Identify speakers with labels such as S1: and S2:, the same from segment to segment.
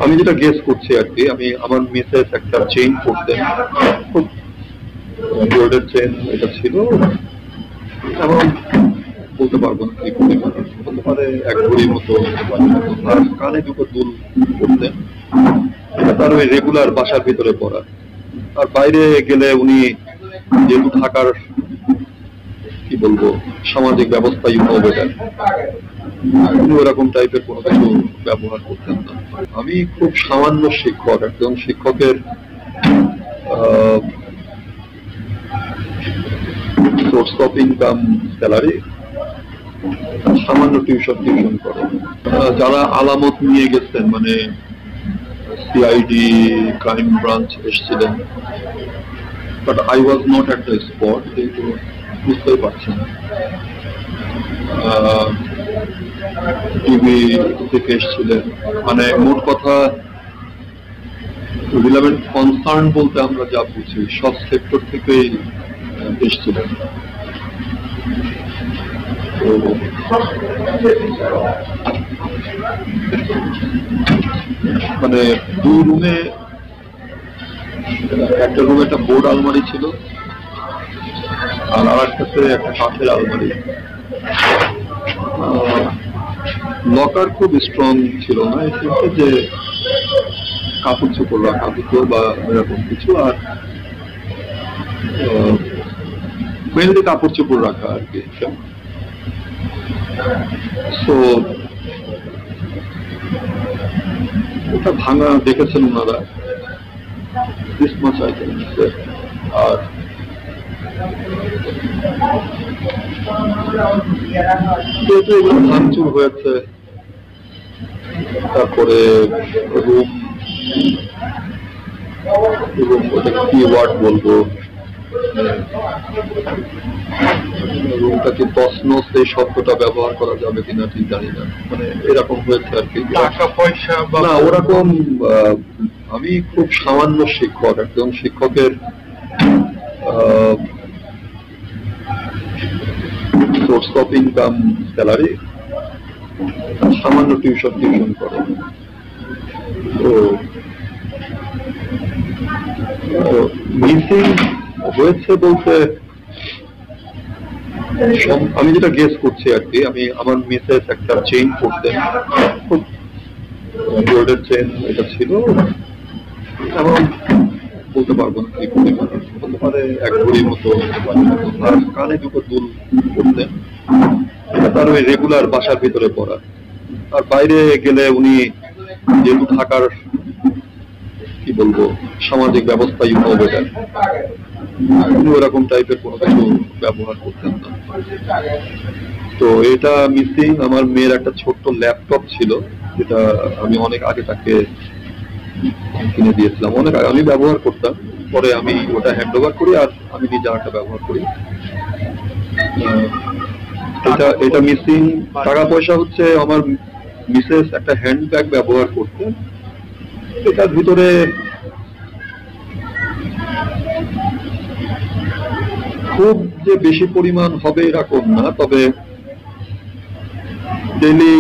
S1: আমি যেটা গেস করছি আর কি, আমি আমার মিসেস একটা চেইন পরতেন, খুব গোল্ডের চেইন এটা ছিল, এবং বলতে পারবো না কি পরিমাণ, হতে পারে 1 ভরির মতো, আর কানে 2টো দুল পরতেন। এটা তার ওই রেগুলার বাসার ভিতরে পড়া। আর বাইরে গেলে উনি যেহেতু থাকার কি বলবো সামাজিক ব্যবস্থা বেটার, উনি ওরকম টাইপের কোনো কিছু ব্যবহার করতেন না। আমি খুব সামান্য শিক্ষক, একজন শিক্ষকের সোর্স অফ ইনকাম স্যালারি, সামান্য টিউশন করে। যারা আলামত নিয়ে গেছেন, মানে সিআইডি ক্রাইম ব্রাঞ্চ এসেছিলেন, but I was not at the spot, কিন্তু বুঝতেই পারছেন। টিভি থেকে এসেছিলেন, মানে মোট কথা রিলেভেন্ট কনসার্ন বলতে আমরা যা বুঝি সব সেক্টর থেকেই এসেছিলেন। মানে 2 রুমে, একটা রুমে একটা বোর্ড আলমারি ছিল, আর আরেকটাতে একটা কাঠের আলমারি। লকার খুব স্ট্রং ছিল না, এক্ষেত্রে যে কাপড় চোপড় রাখা হতো বা এরকম কিছু, আর মেনলি কাপড় চোপড় রাখা আর কি। সো ওটা ভাঙা দেখেছেন ওনারা, আর যেহেতু এগুলো ভাঙচুর হয়েছে, তারপরে রুম ওটা কি ওয়ার্ড বলবো, রুমটা কি তছনছ এই শব্দটা ব্যবহার করা যাবে কিনা ঠিক জানি না, মানে এরকম হয়েছে আর কি।
S2: টাকা পয়সা
S1: না ওরকম, আমি খুব সামান্য শিক্ষক, একজন শিক্ষকের সোর্স অফ ইনকাম স্যালারি, সামান্য টিউশন করে। তো মিসিং হয়েছে বলতে আমি যেটা গেস করছি আর কি, আমি আমার মিসেস একটা চেইন পরতেন, খুব গোল্ডের চেইন এটা ছিল, এবং বলতে পারবো না কি পরিমাণ, হতে পারে 1 ভরির মতো, আর কানে 2টো দুল পরতেন। এটা তার ওই রেগুলার বাসার ভিতরে পড়া। আর বাইরে গেলে উনি যেহেতু থাকার কি বলবো সামাজিক ব্যবস্থা বেটার, উনি ওরকম টাইপের কোনো কিছু ব্যবহার করতেন না। তো এটা মিসিং। আমার মেয়ের একটা ছোট্ট ল্যাপটপ ছিল, যেটা আমি অনেক আগে তাকে কিনে দিয়েছিলাম, অনেক আগে আমি ব্যবহার করতাম, পরে আমি ওটা হ্যান্ড ওভার করি, আর আমি নিজে একটা ব্যবহার করি। এটা মিসিং। টাকা পয়সা হচ্ছে আমার মিসেস একটা হ্যান্ড ব্যাগ ব্যবহার করতেন, এটার ভিতরে খুব যে বেশি পরিমাণ হবে এরকম না, তবে ডেইলি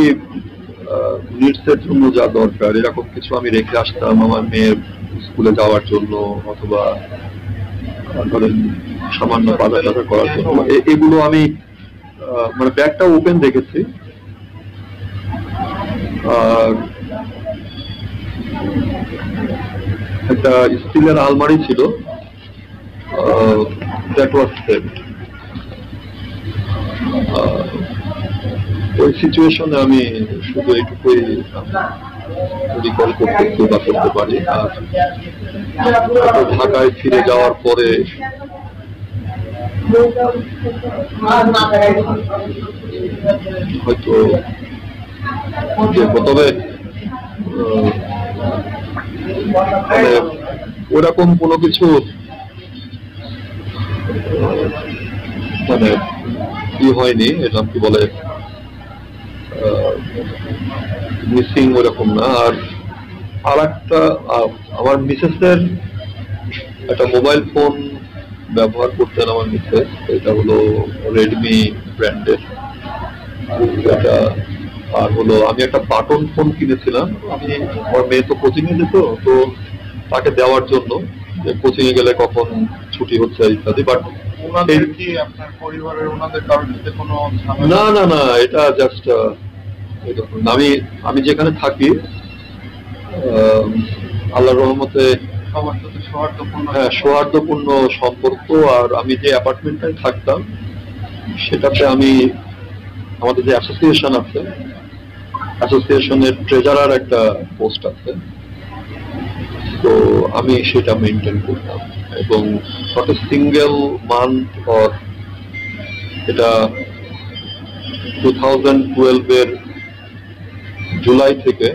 S1: নিডসের জন্য যা দরকার এরকম কিছু আমি রেখে আসতাম আমার মেয়ের স্কুলে যাওয়ার জন্য, অথবা ধরেন সামান্য বাজার টাজার করার জন্য। এগুলো আমি মানে ব্যাগটা ওপেন দেখেছি, আর একটা স্টিলের আলমারি ছিল, দ্যাট ওয়াজ সেভড। ওই সিচুয়েশনে আমি শুধু এইটুকুই রিকল করতে পারি। আর ঢাকায় ফিরে যাওয়ার পরে হয়তো তবে মানে ওরকম কোনো কিছু মানে কি হয়নি, এরকম কি বলে মিসিং ওরকম না। আর একটা আমার মিসেসের একটা মোবাইল ফোন ব্যবহার করতেন আমার মিসেস, এটা হলো রেডমি ব্র্যান্ডের। এটা আর হলো আমি একটা বাটন ফোন কিনেছিলাম, আমি আমার মেয়ে তো কোচিং এ যেত, তো তাকে দেওয়ার জন্য যে কোচিং এ গেলে কখন ছুটি হচ্ছে ইত্যাদি। বাট
S2: ওনাদের কি আপনার পরিবারের ওনাদের কারোর সাথে কোনো
S1: না না না, এটা জাস্ট আমি আমি যেখানে থাকি আল্লাহর রহমতে
S2: সবার সাথে সৌহার্দ্যপূর্ণ?
S1: হ্যাঁ, সৌহার্দ্যপূর্ণ সম্পর্ক। আর আমি যে অ্যাপার্টমেন্টটায় থাকতাম সেটাতে আমি আমাদের যে অ্যাসোসিয়েশন আছে, অ্যাসোসিয়েশনের ট্রেজারার একটা পোস্ট আছে, তো আমি সেটা মেনটেন করতাম। এবং not a single month or, এটা 2012-এর জুলাই থেকে